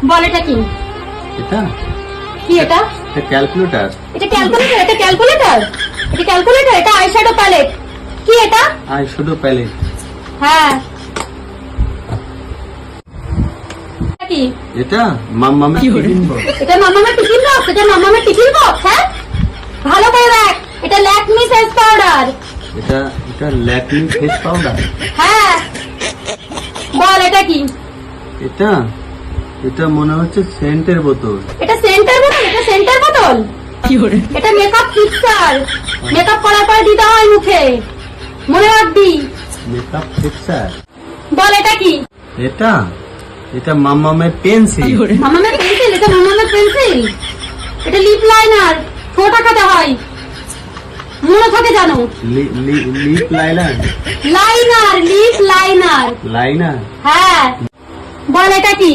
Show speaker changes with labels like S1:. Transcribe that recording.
S1: বল এটা কি?
S2: এটা
S1: কি এটা?
S2: এটা ক্যালকুলেটর।
S1: এটা ক্যালকুলেটর? এটা ক্যালকুলেটর? এটা ক্যালকুলেটর? এটা আইশ্যাডো প্যালেট। কি এটা?
S2: Eyeshadow palette.
S1: হ্যাঁ। এটা কি?
S2: এটা মাম্মামের টিফিন বক্স।
S1: এটা মামামের টিফিন বক্স? এটা মামামের টিফিন বক্স? হ্যাঁ, ভালো করে দেখ। এটা ল্যাকমি ফেস পাউডার।
S2: এটা এটা ল্যাকমি ফেস পাউডার।
S1: হ্যাঁ, বল এটা কি?
S2: এটা এটা মনে হচ্ছে সেন্টের বোতল।
S1: এটা সেন্টার বোতল? এটা সেন্টার বোতল? এটা মেকআপ ফিক্সার। মেকআপ করার পরে দিতে হয় মুখে, মনে রাখবি।
S2: Makeup fixer.
S1: বল এটা কি?
S2: এটা এটা মাম্মামের পেন্সিল।
S1: মামামের পেন্সিল? এটা মামামের পেন্সিল? এটা লিপ লাইনার, ঠোঁট আঁকাতে হয়, মনে থাকে জানো?
S2: Lip liner.
S1: Liner, lip liner.
S2: Liner.
S1: হ্যাঁ, বল এটা কি?